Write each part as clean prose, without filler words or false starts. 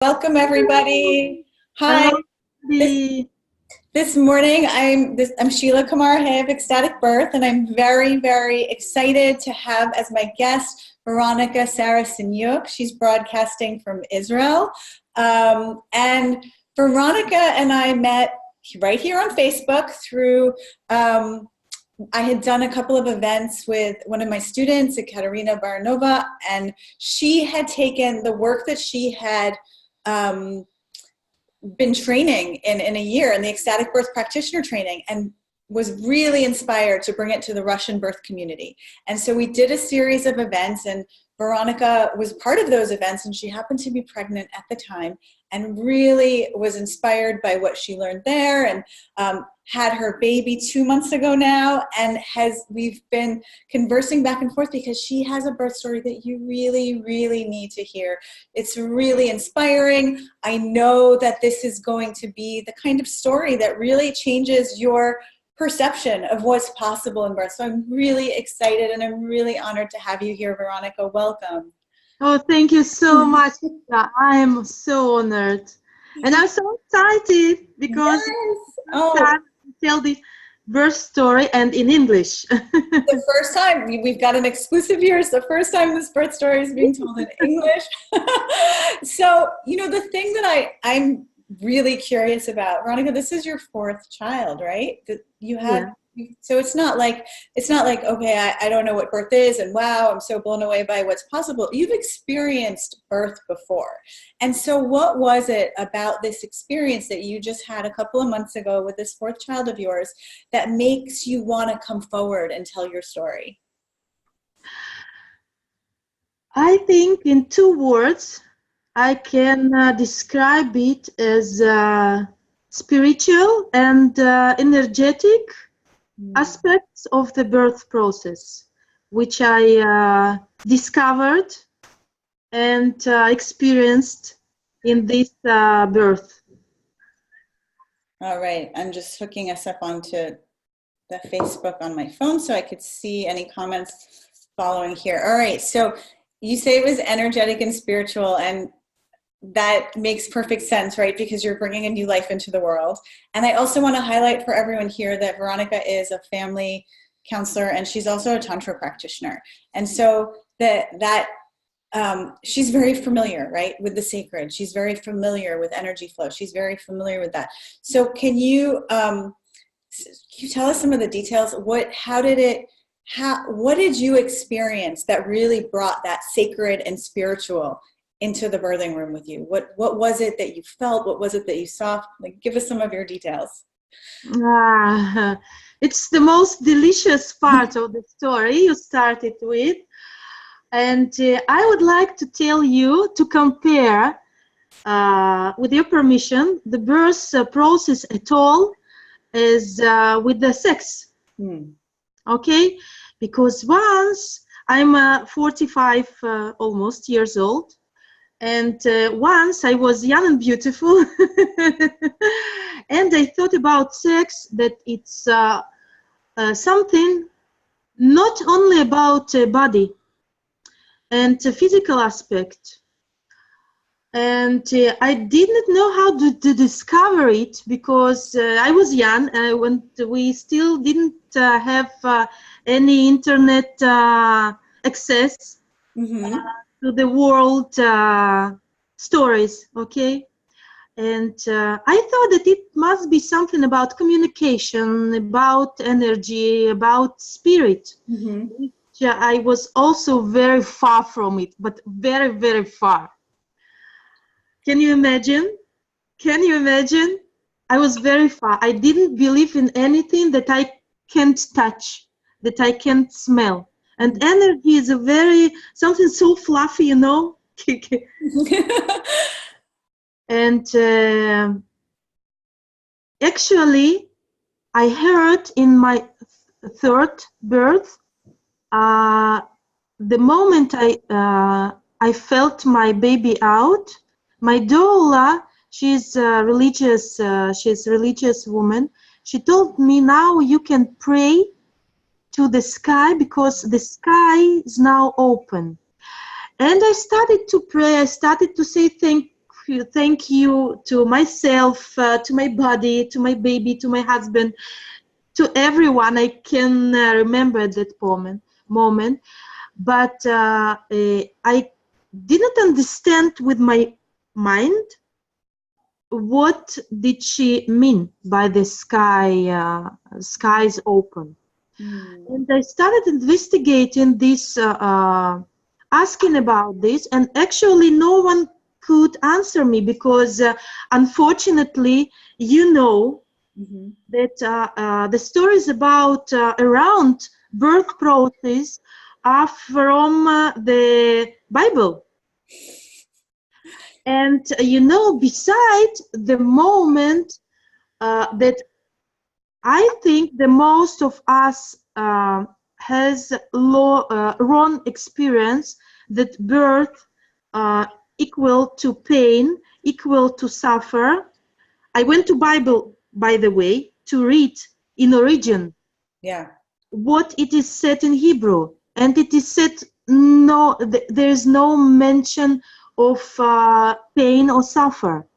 Welcome everybody. Hi. Hello. This, Dee. this morning I'm Sheila Kamar-Hay of Ecstatic Birth, and I'm very excited to have as my guest Veronica Seanyuk. She's broadcasting from Israel. And Veronica and I met right here on Facebook through I had done a couple of events with one of my students, Katerina Baranova, and she had taken the work that she had been training in a year in the ecstatic birth practitioner training, and was really inspired to bring it to the Russian birth community. And so we did a series of events, and Veronica was part of those events, and she happened to be pregnant at the time and really was inspired by what she learned there, and had her baby 2 months ago now, and we've been conversing back and forth because she has a birth story that you really need to hear. It's really inspiring. I know that this is going to be the kind of story that really changes your perception of what's possible in birth. So I'm really excited, and I'm really honored to have you here, Veronica. Welcome. Oh, thank you so much. I am so honored. And I'm so excited because Yes. tell the birth story and in English. The first time we've got an exclusive here. It's the first time this birth story is being told in English. So, the thing that I'm really curious about, Veronica, this is your fourth child, right? That you had. Yeah. So it's not like, okay, I don't know what birth is, and wow, I'm so blown away by what's possible. You've experienced birth before. And so what was it about this experience that you just had a couple of months ago with this fourth child of yours that makes you want to come forward and tell your story? I think in 2 words, I can describe it as spiritual and energetic aspects of the birth process, which I discovered and experienced in this birth. All right, I'm just hooking us up onto the Facebook on my phone so I could see any comments following here. All right, so you say it was energetic and spiritual, and that makes perfect sense, right? Because you're bringing a new life into the world. And I also want to highlight for everyone here that Veronica is a family counselor, and she's also a Tantra practitioner. And so she's very familiar, right, with the sacred. She's very familiar with energy flow. She's very familiar with that. So can you tell us some of the details? What did you experience that really brought that sacred and spiritual into the birthing room with you? What was it that you felt? What was it that you saw? Like, give us some of your details. It's the most delicious part of the story you started with. And I would like to tell you to compare, with your permission, the birth process at all as with the sex. Okay? Because once I'm 45 almost years old, and once I was young and beautiful, and I thought about sex, that it's something not only about body and physical aspect. And I didn't know how to discover it, because I was young, when we still didn't have any internet access to the world stories, okay? And I thought that it must be something about communication, about energy, about spirit. Which I was also very far from it, but very far. Can you imagine? Can you imagine? I was very far. I didn't believe in anything that I can't touch, that I can't smell. And energy is something so fluffy, you know? And actually, I heard in my third birth, the moment I felt my baby out, my doula, she's a religious woman. She told me, now you can pray to the sky, because the sky is now open. And I started to pray. I started to say thank thank you to myself, to my body, to my baby, to my husband, to everyone. I can remember that moment. But I didn't understand with my mind what did she mean by the skies open. And I started investigating this, asking about this, and actually no one could answer me because unfortunately, you know, that the stories about around birth process are from the Bible. And you know, beside the moment that I think the most of us has wrong experience, that birth equal to pain, equal to suffer. I went to Bible, by the way, to read in origin what it is said in Hebrew, and it is said there is no mention of pain or suffer.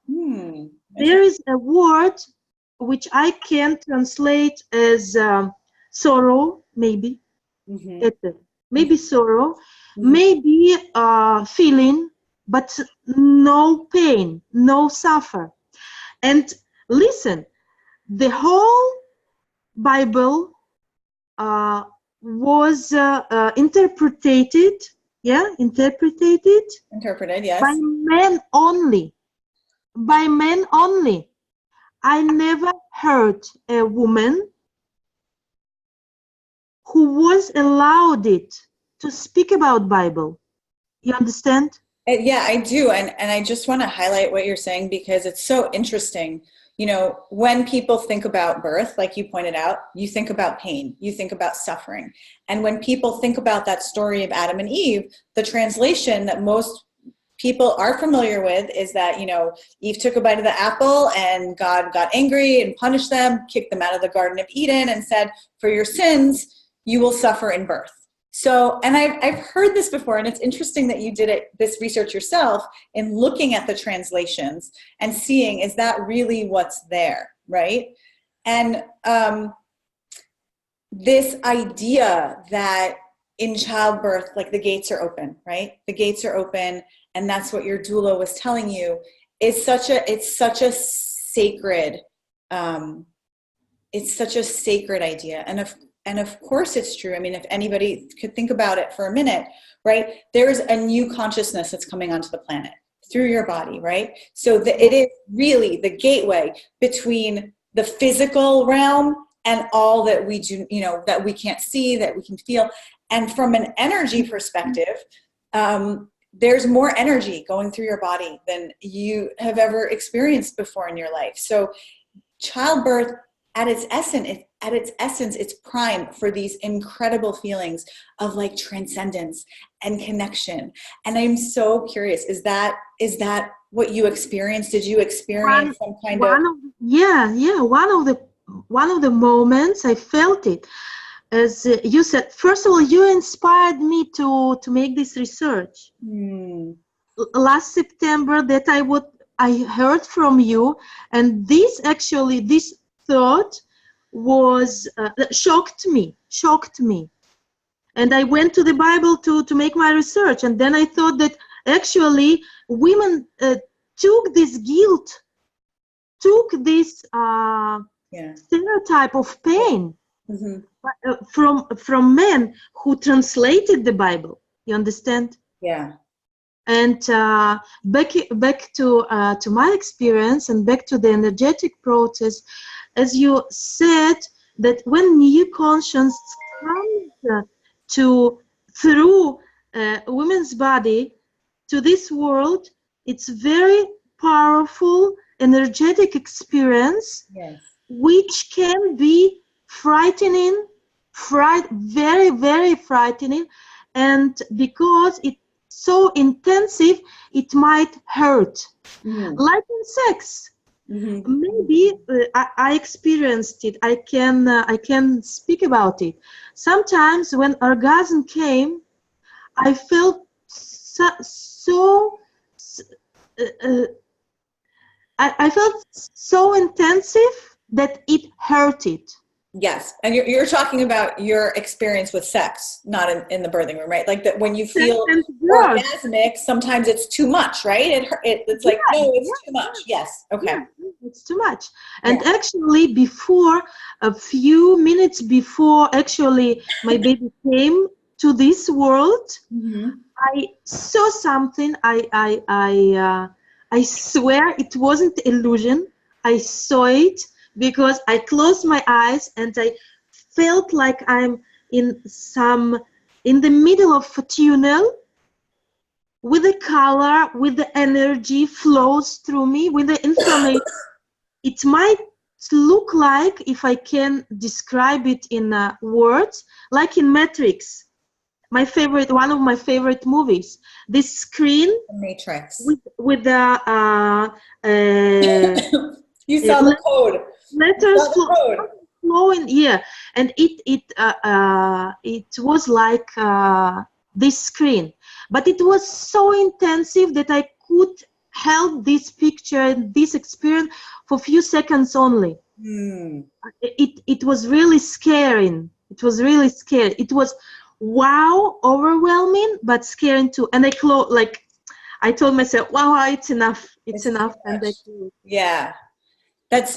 There is a word which I can translate as sorrow, maybe, maybe sorrow, maybe feeling, but no pain, no suffer. And listen, the whole Bible was interpreted, yes, by men only. By men only. I never heard a woman who was allowed it to speak about Bible. You understand? Yeah, I do. And I just want to highlight what you're saying because it's so interesting. You know, when people think about birth, like you pointed out, you think about pain, you think about suffering. And when people think about that story of Adam and Eve, the translation that most people are familiar with is that, you know, Eve took a bite of the apple and God got angry and punished them, kicked them out of the Garden of Eden and said, for your sins, you will suffer in birth. So, and I've heard this before, and it's interesting that you did this research yourself in looking at the translations and seeing, is that really what's there, right? And this idea that in childbirth, like the gates are open, right? The gates are open, and that's what your doula was telling you, is it's such a sacred idea. And of course it's true. I mean, if anybody could think about it for a minute, right? There's a new consciousness that's coming onto the planet through your body, right? So it is really the gateway between the physical realm and all that we do, you know, that we can't see, that we can feel. And from an energy perspective, there's more energy going through your body than you have ever experienced before in your life. So childbirth, at its essence, it's prime for these incredible feelings of like transcendence and connection. And I'm so curious, is that what you experienced? Did you experience some kind of? One of the moments I felt it. As you said, first of all, you inspired me to make this research. Last September, that I heard from you, and this thought was shocked me, and I went to the Bible to make my research, and then I thought that actually women took this guilt, took this stereotype of pain from men who translated the Bible. You understand? Yeah. And back to my experience and back to the energetic process, as you said, that when new conscience comes through a woman's body to this world, it's very powerful, energetic experience, which can be frightening, very, very frightening, and because it's so intensive, it might hurt. Like in sex. Maybe I experienced it. I can speak about it. Sometimes when orgasm came, I felt so I felt so intensive that it hurted. Yes. And you're talking about your experience with sex, not in the birthing room, right? Like that when you feel And drugs. orgasmic, sometimes it's too much, right? It's like, no, it's too much. Yes. Okay. Yeah, it's too much. And actually, before, a few minutes before actually my baby came to this world, I saw something. I swear it wasn't illusion. I saw it because I closed my eyes and I felt like I'm in the middle of a tunnel with the color, with the energy flows through me, with the information. It might look like, if I can describe it in words, like in Matrix. One of my favorite movies. This screen, The Matrix. with the you saw the code. Letters flowing, yeah, and it was like this screen, but it was so intensive that I could held this picture and this experience for a few seconds only. It was really scaring. It was really scary. It was wow, overwhelming, but scaring too. And I told myself, wow, it's enough. It's enough. And I closed. Yeah. This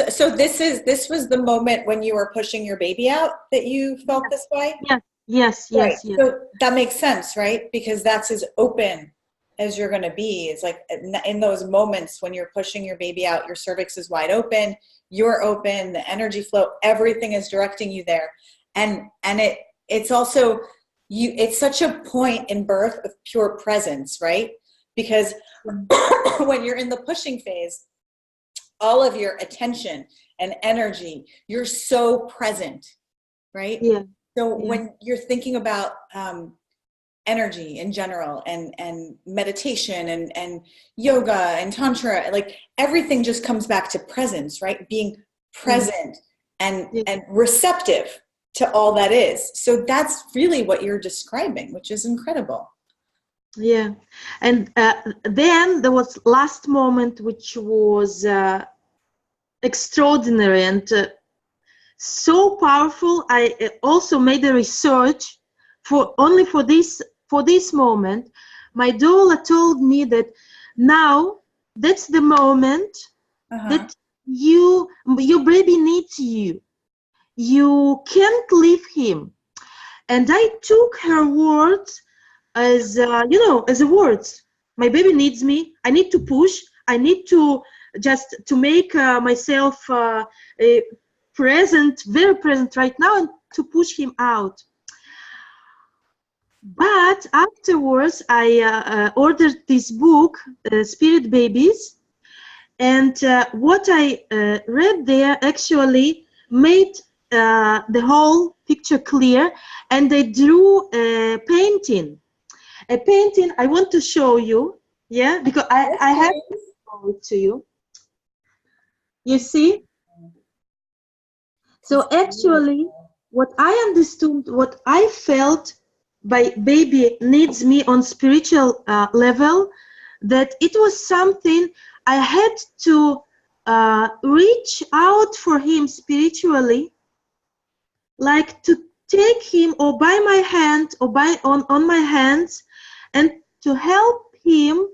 was the moment when you were pushing your baby out that you felt this way? Yes. So that makes sense, right? Because that's as open as you're going to be. It's like in those moments when you're pushing your baby out, your cervix is wide open, you're open, the energy flow, everything is directing you there. And it's also, it's such a point in birth of pure presence, right? Because when you're in the pushing phase, all of your attention and energy, you're so present, right? Yeah. So when you're thinking about energy in general and meditation and yoga and tantra, like everything just comes back to presence, right? Being present and receptive to all that is. So that's really what you're describing, which is incredible. Yeah. And then there was last moment, which was extraordinary and so powerful. I also made a research for this moment. My doula told me that now that's the moment that your baby needs you. You can't leave him. And I took her words as as a words. My baby needs me. I need to push. I need to just to make myself present, very present right now, and to push him out. But afterwards, I ordered this book, Spirit Babies, and what I read there actually made the whole picture clear, and I drew a painting. A painting I want to show you, because I have to show it to you. You see? So actually, what I understood, what I felt by baby needs me on spiritual level, that it was something I had to reach out for him spiritually, like to take him or by my hand or on my hands, and to help him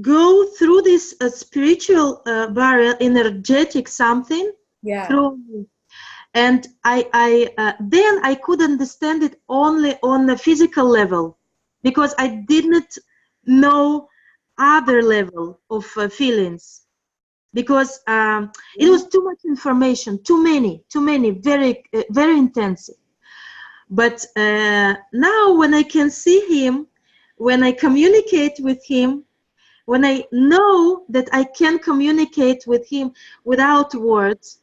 go through this spiritual barrier, energetic something through me. And then I could understand it only on the physical level, because I didn't know other level of feelings, because it was too much information, too many, very intensive. But now when I can see him, when I communicate with him, when I know that I can communicate with him without words,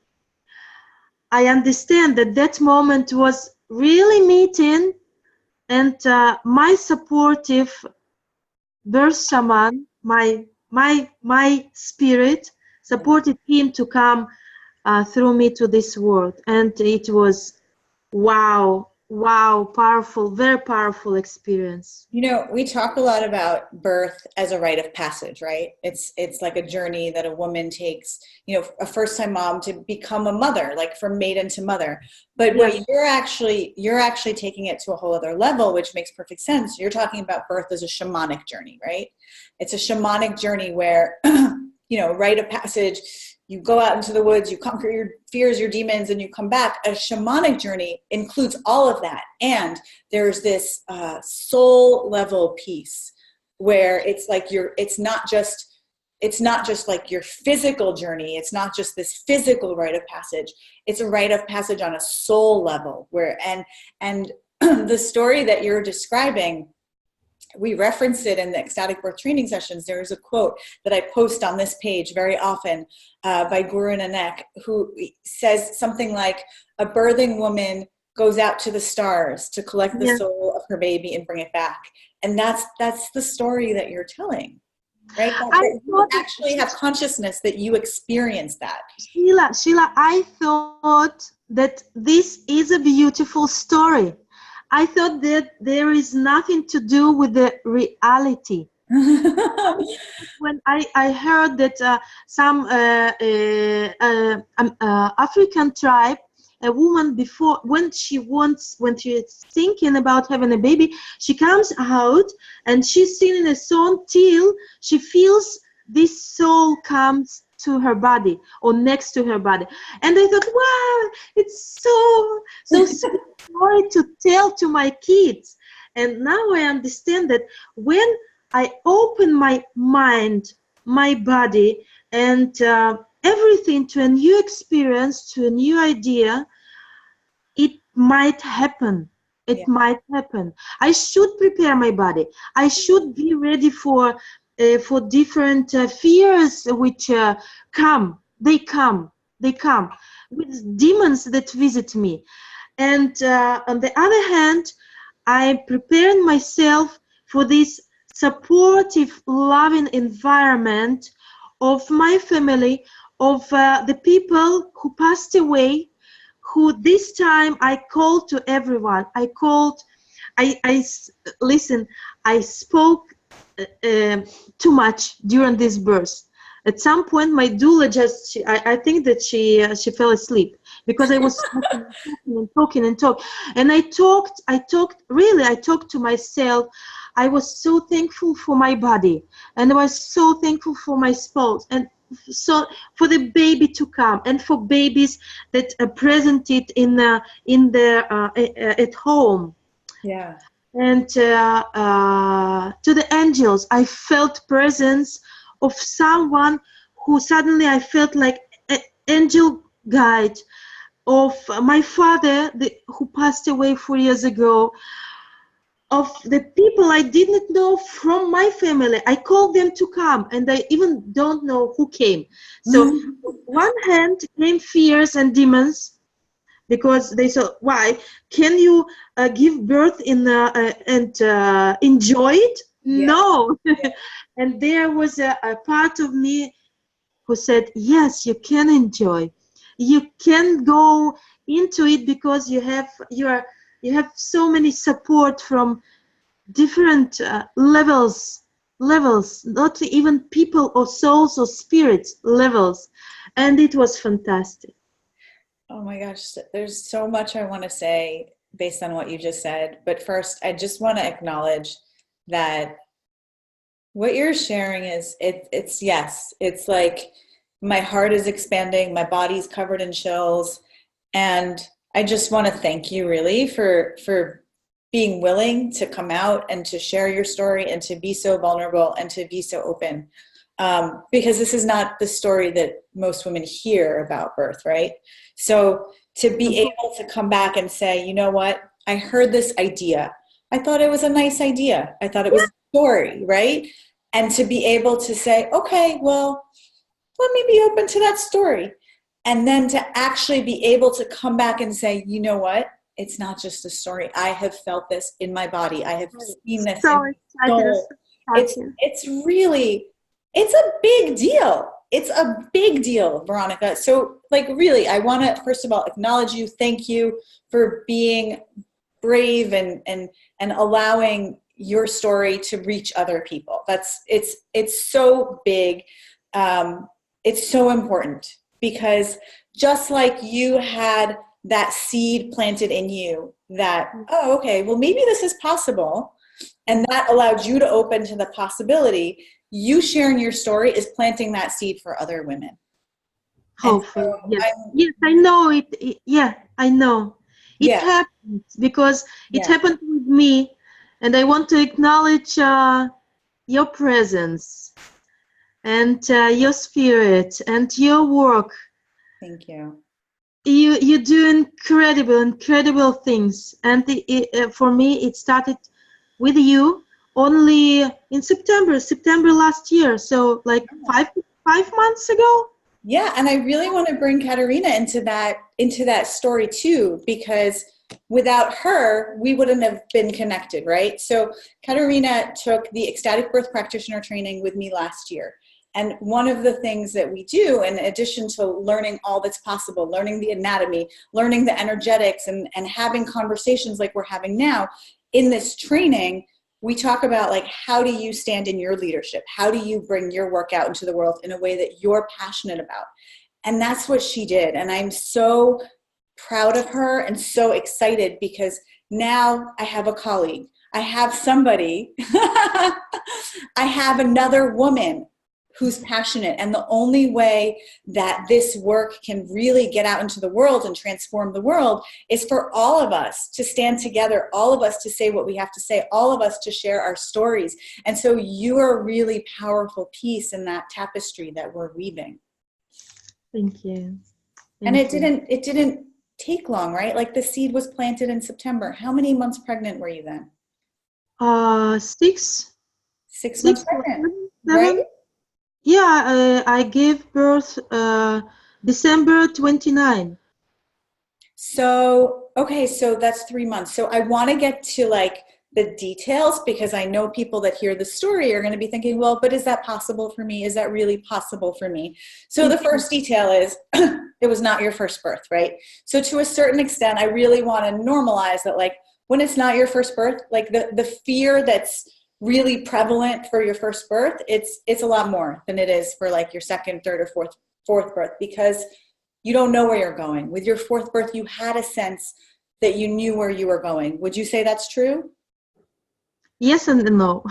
I understand that that moment was really meeting, and my supportive birth shaman, my spirit, supported him to come through me to this world. And it was wow, Wow, powerful, very powerful experience. You know, we talk a lot about birth as a rite of passage, right? It's like a journey that a woman takes, you know, a first-time mom to become a mother, like from maiden to mother. But Yes. what you're actually taking it to a whole other level, which makes perfect sense. You're talking about birth as a shamanic journey, right? It's a shamanic journey where, you know, rite of passage, you go out into the woods, you conquer your fears, your demons, and you come back. A shamanic journey includes all of that. And there's this soul level piece where it's like it's not just like your physical journey. It's not just this physical rite of passage. It's a rite of passage on a soul level where, and the story that you're describing, we referenced it in the ecstatic birth training sessions. There is a quote that I post on this page very often by Guru Nanak, who says something like, a birthing woman goes out to the stars to collect the soul of her baby and bring it back. And that's the story that you're telling, right? That you actually have consciousness that you experience that. Sheila, I thought that this is a beautiful story. I thought that there is nothing to do with the reality. When I heard that some African tribe, a woman before, when she is thinking about having a baby, she comes out and she's singing a song till she feels this soul comes to her body or next to her body. And I thought, wow, it's so story to tell to my kids. And now I understand that when I open my mind, my body, and everything to a new experience, to a new idea, it might happen. It might happen. I should prepare my body. I should be ready for different fears which come. They come with demons that visit me. And on the other hand, I'm preparing myself for this supportive, loving environment of my family, of the people who passed away, who this time I called to everyone. Listen, I spoke too much during this birth. At some point, my doula I think that she fell asleep because I was talking. And I talked to myself. I was so thankful for my body, and I was so thankful for my spouse, and so for the baby to come, and for babies that are presented at home. Yeah. And to the angels, I felt presence of someone who suddenly I felt like an angel guide, of my father who passed away 4 years ago, of the people I didn't know from my family. I called them to come, and I even don't know who came. So on one hand came fears and demons, because they said, why can you give birth and enjoy it? Yeah. No. And there was a part of me who said, yes, you can enjoy. You can go into it because you have so many support from different levels, not even people or souls or spirits levels. And it was fantastic. Oh my gosh, there's so much I want to say based on what you just said. But first, I just want to acknowledge that what you're sharing is, it's like my heart is expanding, my body's covered in chills. And I just want to thank you really for being willing to come out and to share your story and to be so vulnerable and to be so open. Because this is not the story that most women hear about birth, right? So to be able to come back and say, you know what, I heard this idea. I thought it was a nice idea. I thought it was a story, right? And to be able to say, okay, well, let me be open to that story. And then to actually be able to come back and say, you know what, it's not just a story. I have felt this in my body. I have seen this in my soul. It's really... it's a big deal. It's a big deal, Veronica. So like really, I want to first of all acknowledge you. Thank you for being brave and allowing your story to reach other people. It's so big. It's so important, because just like you had that seed planted in you that, oh, okay, well, maybe this is possible, and that allowed you to open to the possibility, you sharing your story is planting that seed for other women. Hopefully, so yes. Yes, I know it. Yeah, I know. It happens because it happened with me, and I want to acknowledge your presence and your spirit and your work. Thank you. You do incredible things, and for me it started with you only in September last year, so like 5 months ago. Yeah, and I really want to bring Katerina into that story too, because without her, we wouldn't have been connected, right? So Katerina took the Ecstatic Birth Practitioner training with me last year. And one of the things that we do, in addition to learning all that's possible, learning the anatomy, learning the energetics, and having conversations like we're having now, in this training, we talk about, like, how do you stand in your leadership? How do you bring your work out into the world in a way that you're passionate about? And that's what she did. And I'm so proud of her and so excited, because now I have a colleague. I have somebody. I have another woman who's passionate. And the only way that this work can really get out into the world and transform the world is for all of us to stand together, all of us to say what we have to say, all of us to share our stories. And so you're a really powerful piece in that tapestry that we're weaving. Thank you. And it didn't take long, right? Like, the seed was planted in September. How many months pregnant were you then? 6 months pregnant, right? Yeah, I gave birth December 29. So, okay, so that's 3 months. So I want to get to, like, the details, because I know people that hear the story are going to be thinking, well, but is that possible for me? Is that really possible for me? So the first detail is it was not your first birth, right? So to a certain extent, I really want to normalize that, like, when it's not your first birth, like the fear that's really prevalent for your first birth, it's a lot more than it is for, like, your second, third, or fourth birth, because you don't know where you're going. With your fourth birth, you had a sense that you knew where you were going. Would you say that's true? Yes and no.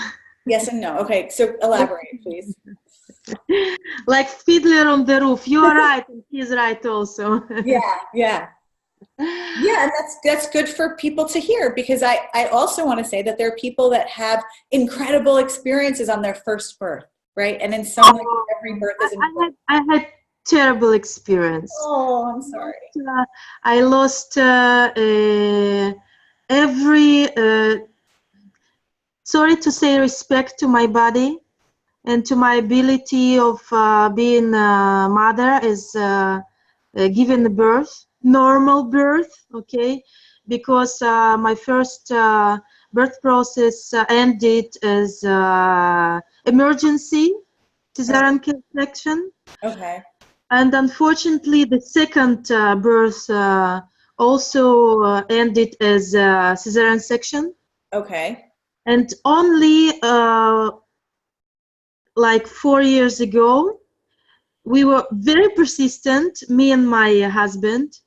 Yes and no. Okay, so elaborate, please. Like Fiddler on the Roof. You are right, and he's right also. Yeah, and that's good for people to hear, because I also want to say that there are people that have incredible experiences on their first birth, right? And in some way, every birth is important. I had terrible experience. Oh, I'm sorry. I lost sorry to say, respect to my body and to my ability of being a mother, is giving birth, normal birth, okay? Because my first birth process ended as emergency cesarean section. Okay. And unfortunately, the second birth also ended as cesarean section. Okay. And only like 4 years ago, we were very persistent, me and my husband.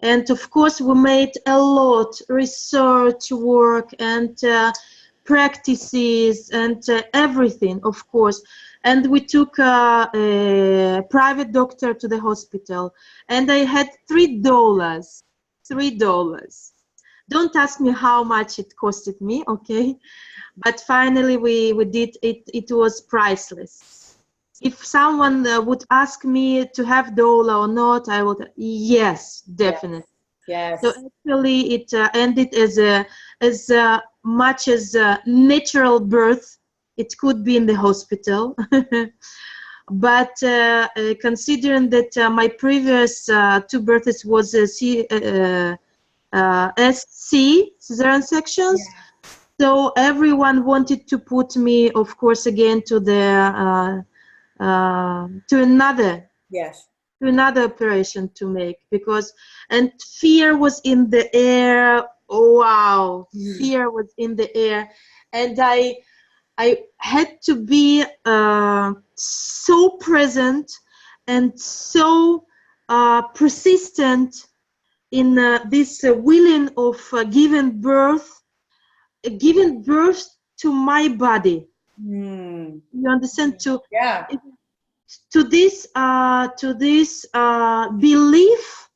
And of course, we made a lot research work and practices and everything, of course. And we took a private doctor to the hospital, and I had $3. $3. Don't ask me how much it costed me, okay? But finally we did it. It was priceless. If someone would ask me to have doula or not, I would, yes, definitely. Yes. So actually it ended as much as natural birth. It could be in the hospital. But considering that my previous 2 births was SC, cesarean sections, so everyone wanted to put me, of course, again to the to another operation to make, because, and fear was in the air wow, fear was in the air, and I had to be so present and so persistent in this willing of giving birth to my body. You understand? To this belief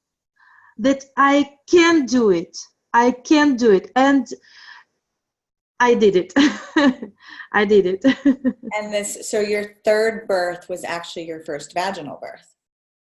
that I can do it. I can do it, and I did it. I did it. And so your third birth was actually your first vaginal birth.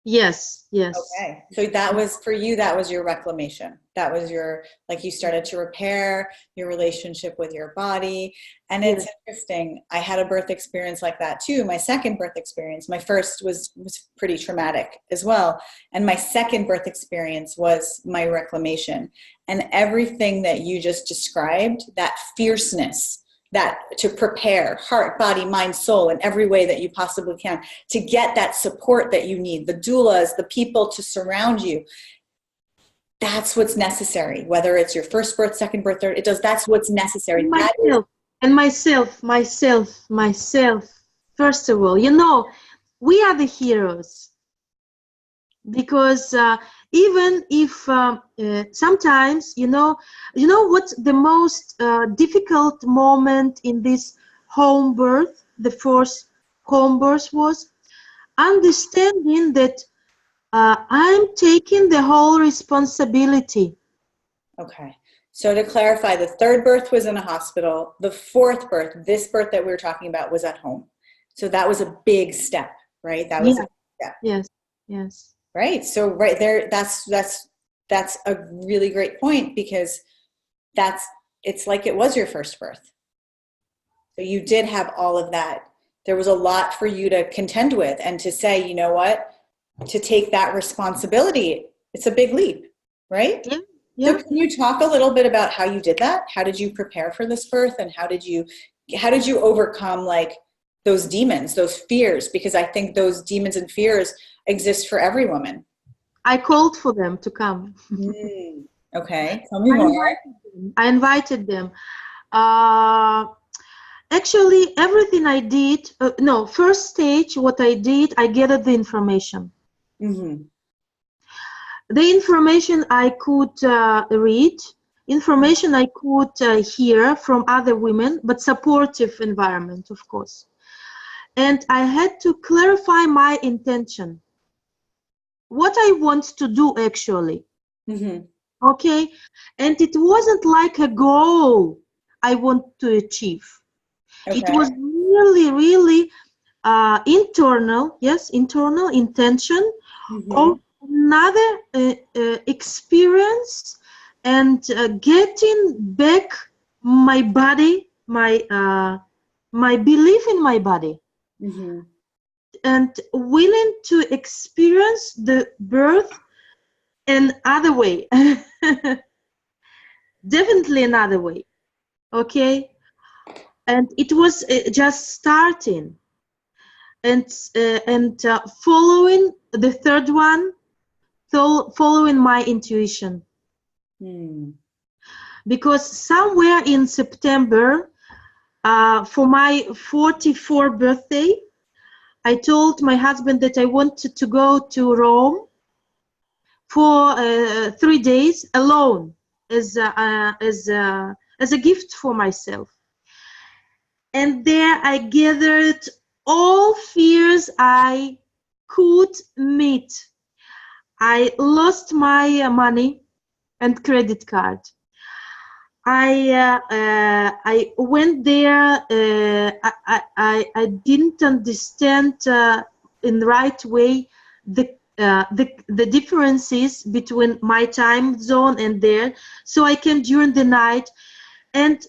Yes, yes. Okay. So that was, for you, that was your reclamation. That was your, like, you started to repair your relationship with your body. And it's interesting. I had a birth experience like that too. My second birth experience, my first was pretty traumatic as well. And my second birth experience was my reclamation. And everything that you just described, that fierceness, that to prepare heart, body, mind, soul in every way that you possibly can to get that support that you need, the doulas, the people to surround you. That's what's necessary. Whether it's your first birth, second birth, third, that's what's necessary. Myself. First of all, you know, we are the heroes, because even if sometimes, you know what the most difficult moment in this home birth, the first home birth, was understanding that I'm taking the whole responsibility. Okay. So to clarify, the third birth was in a hospital. The fourth birth, this birth that we were talking about, was at home. So that was a big step, right? That was a big step. Yes. Yes. Right. So right there, that's a really great point, because it's like it was your first birth. So you did have all of that. There was a lot for you to contend with, and to say, you know what, to take that responsibility, it's a big leap, right? Yeah. Yeah. So can you talk a little bit about how you did that? How did you prepare for this birth, and how did you overcome, like, those demons, those fears? Because I think those demons and fears exist for every woman. I called for them to come. Okay, tell me more. I invited them. Actually, everything I did, first stage, what I did, I gathered the information. The information I could read, information I could hear from other women, but supportive environment, of course. And I had to clarify my intention, what I want to do actually. Okay, and it wasn't like a goal I want to achieve. Okay. It was really internal intention of another experience, and getting back my body, my belief in my body, and willing to experience the birth another way. Definitely another way. Okay, and it was just starting, and following the third one, following my intuition. Because somewhere in September, for my 44th birthday, I told my husband that I wanted to go to Rome for 3 days alone, as a gift for myself. And there I gathered all fears I could meet. I lost my money and credit card. I went there. I didn't understand in the right way the differences between my time zone and there. So I came during the night, and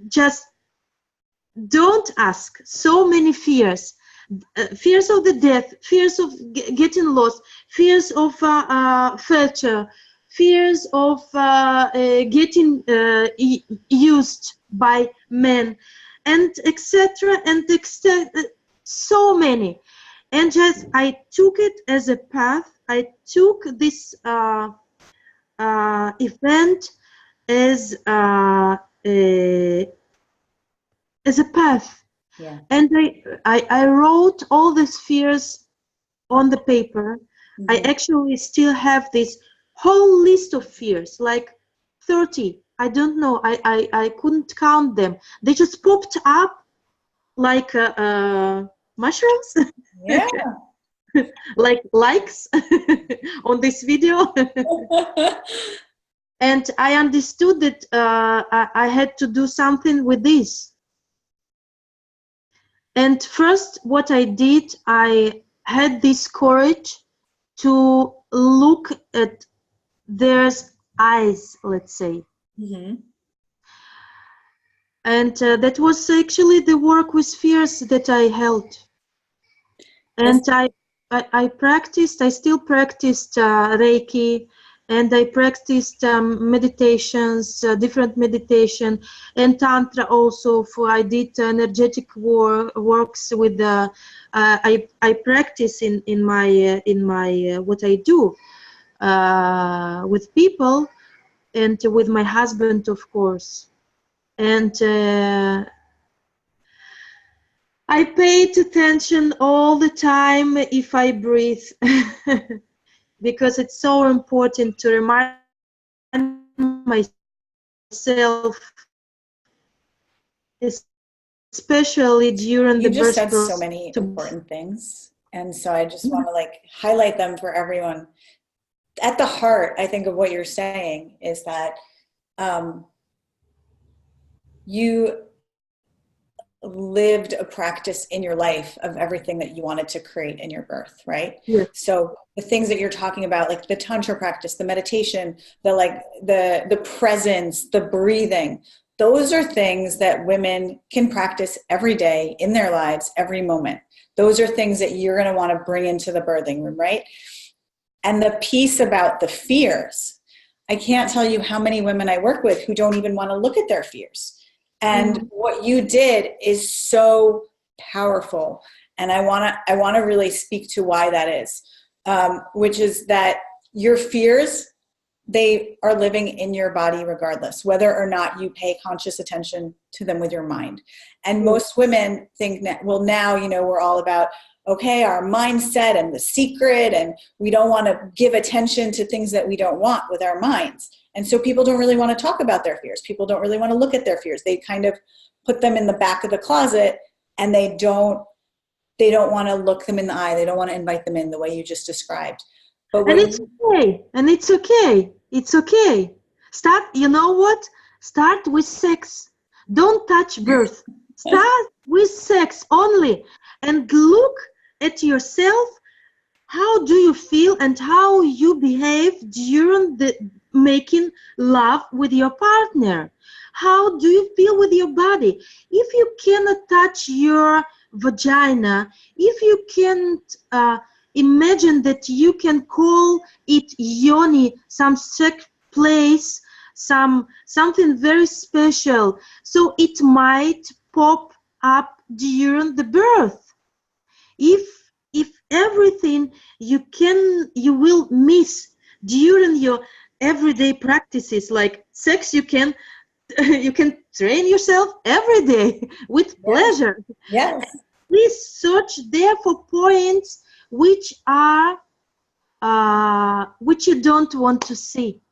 just don't ask. So many fears. Fears of the death, fears of getting lost, fears of failure, fears of getting used by men, and etc. and so many. And just I took it as a path. I took this event as a path. Yeah. And I wrote all these fears on the paper. I actually still have this whole list of fears, like 30. I don't know. I couldn't count them. They just popped up like mushrooms, Yeah. like likes on this video. And I understood that I had to do something with this. And first, what I did, I had this courage to look at their eyes, let's say. And that was actually the work with fears that I held. And I practiced, I still practiced Reiki, and I practiced meditations, different meditation, and Tantra also. I did energetic works with I practice in my what I do with people, and with my husband, of course. And I paid attention all the time if I breathe, because it's so important to remind myself, especially during the You just birth said so process. many important things. And so I just want to like highlight them for everyone. At the heart, I think, of what you're saying is that you lived a practice in your life of everything that you wanted to create in your birth, right? Yes. So the things that you're talking about, like the tantra practice, the meditation, the presence, the breathing, those are things that women can practice every day in their lives, every moment. Those are things that you're going to want to bring into the birthing room, right? And the piece about the fears, I can't tell you how many women I work with who don't even want to look at their fears. And what you did is so powerful. And I want to really speak to why that is, which is that your fears, they are living in your body regardless, whether or not you pay conscious attention to them with your mind. And most women think that, well, now, we're all about, okay, our mindset and the secret, and we don't want to give attention to things that we don't want with our minds. And so people don't really want to talk about their fears. People don't really want to look at their fears. They kind of put them in the back of the closet, and they don't want to look them in the eye. They don't want to invite them in the way you just described. And it's okay. And it's okay. It's okay. You know what? Start with sex. Don't touch birth. Start with sex only. And look at yourself. How do you feel and how you behave during the making love with your partner? How do you feel with your body? If you cannot touch your vagina, if you can't imagine that you can call it yoni, some sex place, something very special, so it might pop up during the birth. If everything you will miss during your everyday practices, like sex, you can train yourself every day with pleasure. Yes. Please search there for points which you don't want to see,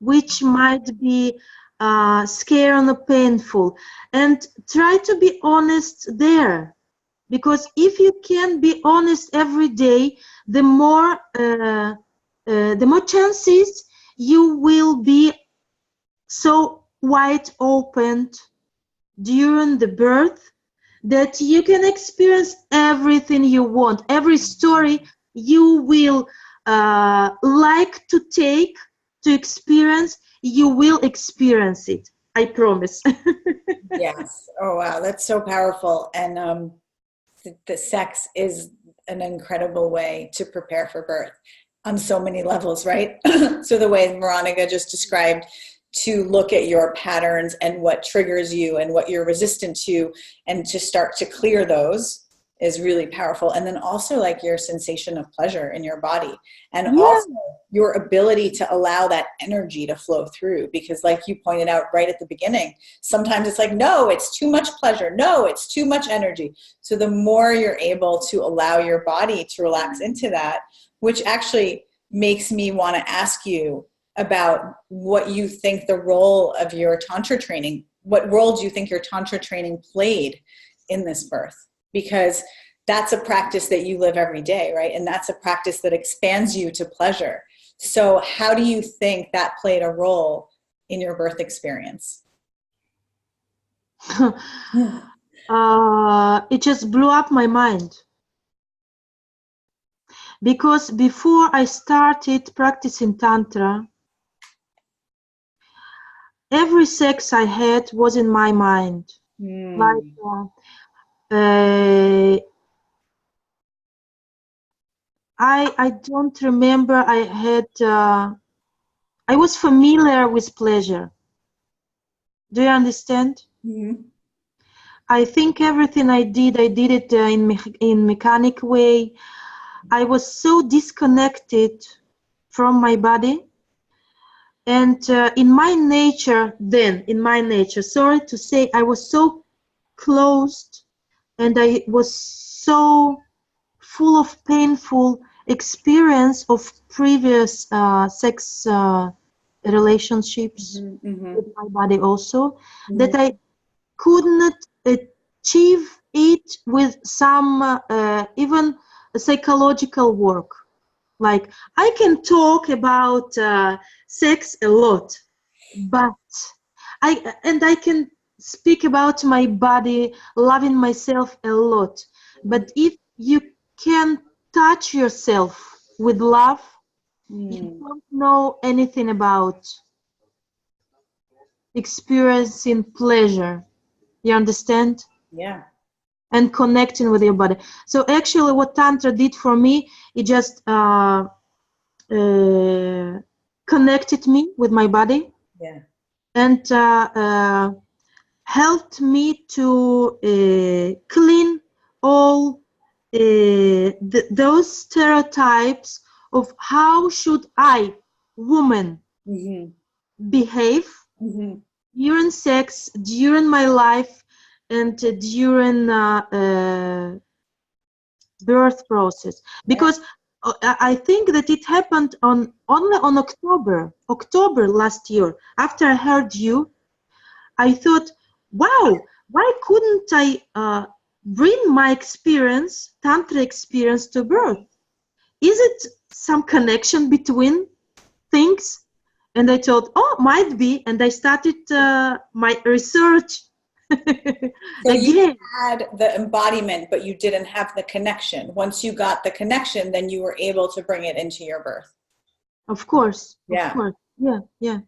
which might be scary or painful, and try to be honest there. Because if you can be honest every day, the more chances you will be so wide open during the birth that you can experience everything you want. Every story you will like to take, to experience, you will experience it. I promise. Yes. Oh, wow. That's so powerful. And the sex is an incredible way to prepare for birth on so many levels, right? So the way Veronica just described, to look at your patterns and what triggers you and what you're resistant to, and to start to clear those is really powerful. And then also like your sensation of pleasure in your body, and Yeah. also your ability to allow that energy to flow through, because like you pointed out right at the beginning, sometimes it's like, no, it's too much pleasure. No, it's too much energy. So the more you're able to allow your body to relax into that, which actually makes me want to ask you about what you think the role of your Tantra training, what role do you think your Tantra training played in this birth? Because that's a practice that you live every day, right? And that's a practice that expands you to pleasure. So how do you think that played a role in your birth experience? It just blew up my mind. Because before I started practicing Tantra, every sex I had was in my mind. Like, I don't remember I had, I was familiar with pleasure. Do you understand? Mm-hmm. I think everything I did it in mechanic way. I was so disconnected from my body. And in my nature, sorry to say, I was so closed, and I was so full of painful experience of previous sex relationships with my body also, that I could not achieve it with some even psychological work. Like, I can talk about sex a lot, but I can speak about my body, loving myself a lot. But if you can touch yourself with love, you don't know anything about experiencing pleasure. You understand? Yeah. And connecting with your body. So actually what Tantra did for me, it just connected me with my body. Yeah. And helped me to clean all those stereotypes of how should I, woman, behave during sex, during my life, and during birth process. Because I think that it happened only on October last year. After I heard you, I thought, wow, why couldn't I bring my experience, Tantra experience, to birth? Is it some connection between things? And I thought, oh, might be. And I started my research So again. you had the embodiment, but you didn't have the connection. Once you got the connection, then you were able to bring it into your birth. Of course. Yeah. Of course. Yeah.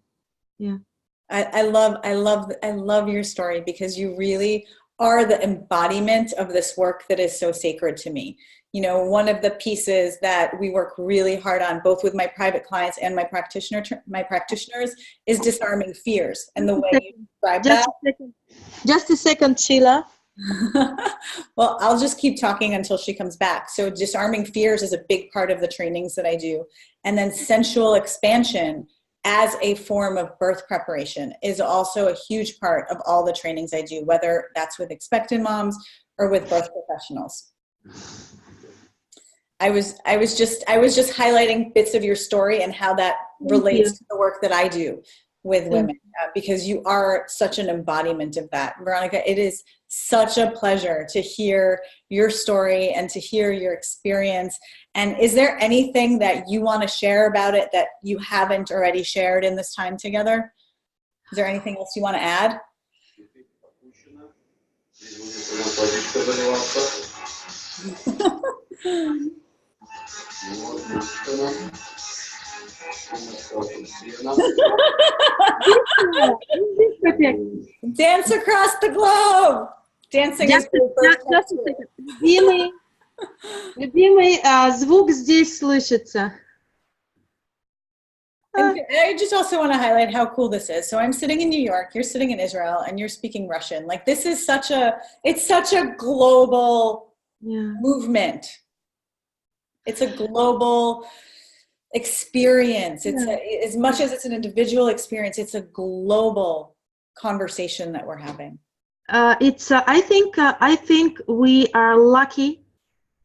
I love your story, because you really are the embodiment of this work that is so sacred to me. You know, one of the pieces that we work really hard on, both with my private clients and my practitioners, is disarming fears. And the way you describe that. Just a second, Sheila. Well, I'll just keep talking until she comes back. So disarming fears is a big part of the trainings that I do. And then sensual expansion as a form of birth preparation is also a huge part of all the trainings I do, whether that's with expectant moms or with birth professionals. I was just highlighting bits of your story and how that relates to the work that I do with women, because you are such an embodiment of that. Veronica, it is such a pleasure to hear your story and to hear your experience. And is there anything that you want to share about it that you haven't already shared in this time together? Is there anything else you want to add? Dance across the globe. Dancing is just a second. Любимый звук здесь слышится. And I just also want to highlight how cool this is. So I'm sitting in New York, you're sitting in Israel, and you're speaking Russian. Like, this is it's such a global Yeah. movement. It's a global experience. It's as much as it's an individual experience, it's a global conversation that we're having. I think we are lucky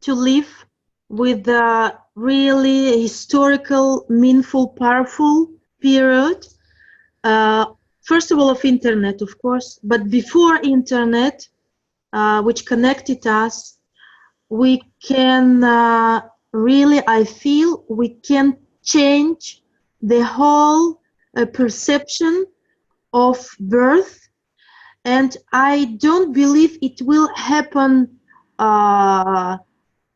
to live with a really historical, meaningful, powerful period. First of all, of internet, of course, but before internet, which connected us, we can really, I feel, we can change the whole perception of birth, and I don't believe it will happen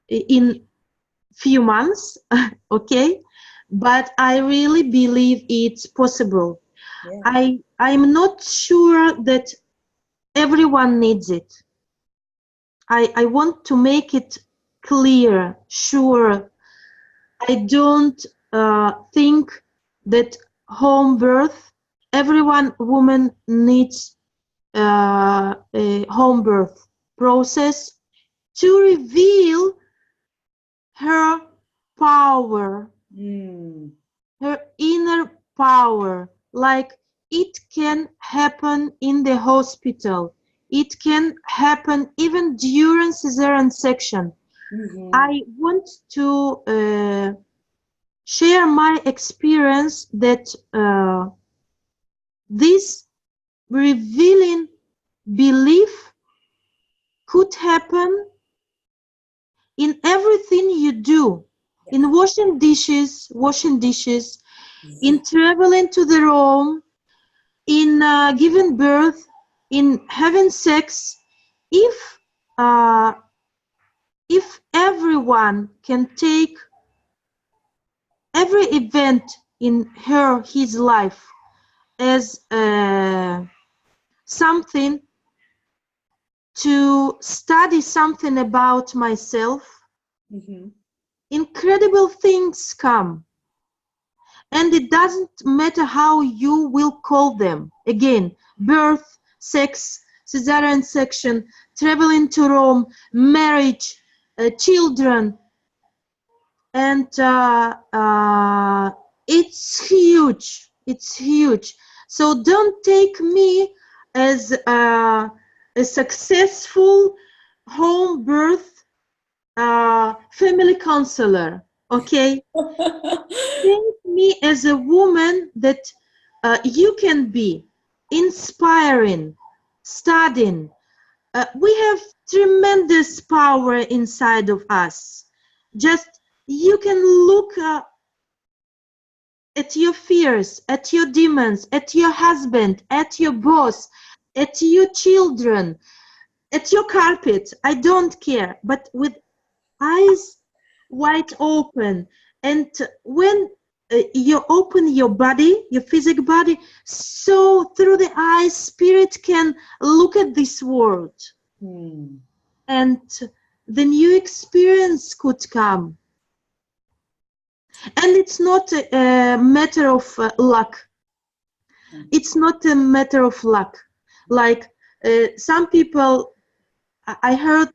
in few months, okay, but I really believe it's possible. Yeah. I'm not sure that everyone needs it. I want to make it clear, sure. I don't think that home birth, woman needs a home birth process to reveal her power, her inner power. Like, it can happen in the hospital. It can happen even during cesarean section. I want to share my experience that this revealing belief could happen in everything you do, in washing dishes, in traveling to the Rome, in giving birth, in having sex. If everyone can take every event in his life as something to study something about myself, incredible things come. And it doesn't matter how you will call them. Again, birth, sex, cesarean section, traveling to Rome, marriage, children. And it's huge. It's huge. So don't take me as a successful home birth family counselor, okay? Take me as a woman that you can be inspiring, studying. We have tremendous power inside of us. Just you can look at your fears, at your demons, at your husband, at your boss, at your children, at your carpet. I don't care, but with eyes wide open. And when you open your body, your physical body, so through the eyes, spirit can look at this world. And the new experience could come. And it's not a matter of luck. It's not a matter of luck. Like some people I heard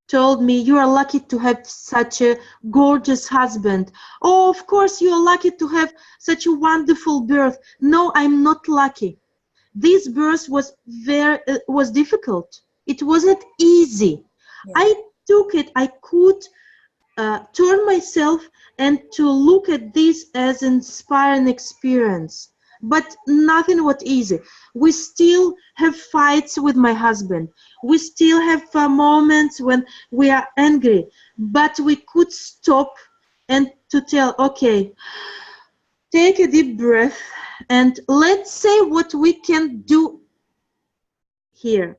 told me, you are lucky to have such a gorgeous husband. Oh, of course you are lucky to have such a wonderful birth. No, I'm not lucky. This birth was difficult. It wasn't easy. Yeah. I took it. I could turn myself and to look at this as an inspiring experience. But nothing was easy. We still have fights with my husband. We still have moments when we are angry. But we could stop and to tell, okay, take a deep breath and let's say what we can do here.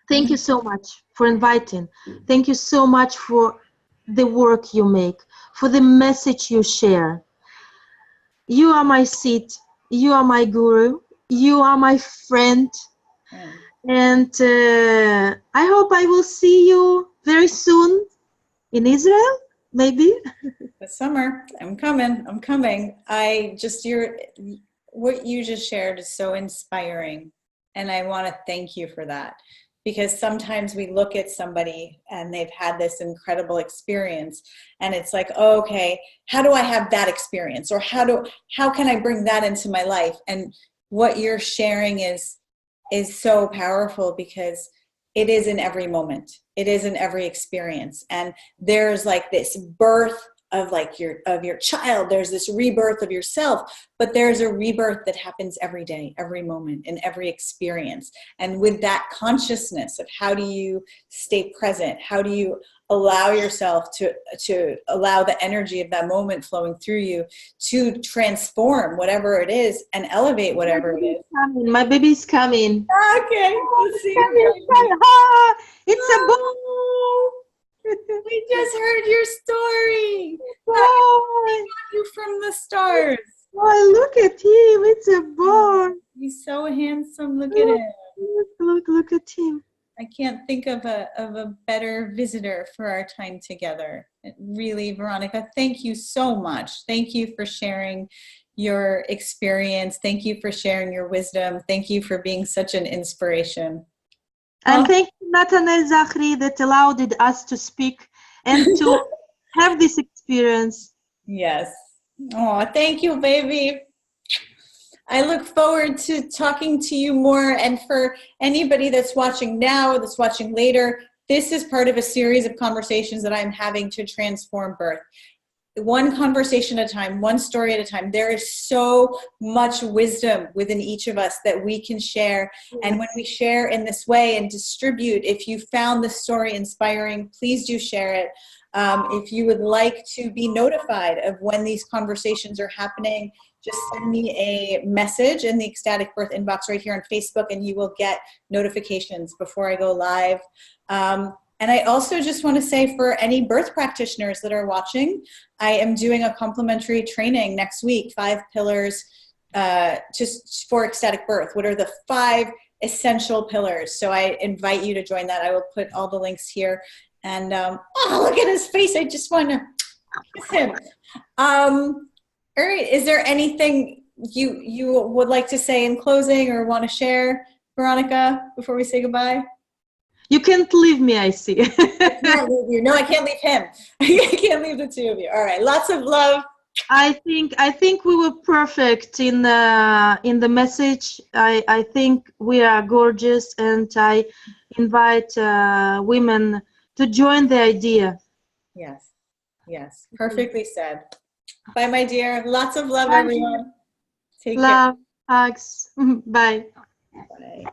Thank you so much for inviting. Thank you so much for the work you make, for the message you share. You are my seat. You are my guru. You are my friend. And I hope I will see you very soon in Israel, maybe. This summer, I'm coming. What you just shared is so inspiring. And I want to thank you for that. because sometimes we look at somebody and they've had this incredible experience and it's like, oh, okay, how do I have that experience? Or how can I bring that into my life? And what you're sharing is so powerful, because it is in every moment. It is in every experience. And there's like this birth of like your child, there's this rebirth of yourself, but there's a rebirth that happens every day, every moment, in every experience. And with that consciousness of how do you stay present, how do you allow yourself to allow the energy of that moment flowing through you to transform whatever it is and elevate whatever it is. My baby's coming. Okay, let's see. It's a boy. We just heard your story. Boy. You from the stars. Oh, look at him. It's a boy. He's so handsome. Look at him. Look at him. I can't think of a better visitor for our time together. Really, Veronica, thank you so much. Thank you for sharing your experience. Thank you for sharing your wisdom. Thank you for being such an inspiration. And thank you, Nathaniel Zachary, that allowed us to speak and to have this experience. Yes. Oh, thank you, baby. I look forward to talking to you more. And for anybody that's watching now, that's watching later, this is part of a series of conversations that I'm having to transform birth. One conversation at a time, one story at a time. There is so much wisdom within each of us that we can share. And when we share in this way and distribute, if you found this story inspiring, please do share it. If you would like to be notified of when these conversations are happening, just send me a message in the Ecstatic Birth inbox right here on Facebook, and you will get notifications before I go live. And I also just want to say, for any birth practitioners that are watching, I am doing a complimentary training next week, 5 pillars just for ecstatic birth. What are the 5 essential pillars? So I invite you to join that. I will put all the links here. And oh, look at his face. I just want to kiss him. All right. Is there anything you would like to say in closing or want to share, Veronica, before we say goodbye? You can't leave me, I see. I can't leave you. No, I can't leave him. I can't leave the 2 of you. All right. Lots of love. I think we were perfect in the message. I think we are gorgeous, and I invite women to join the idea. Yes. Yes. Perfectly said. Bye, my dear. Lots of love, Bye. everyone. Take love, care. Hugs. Bye. Bye.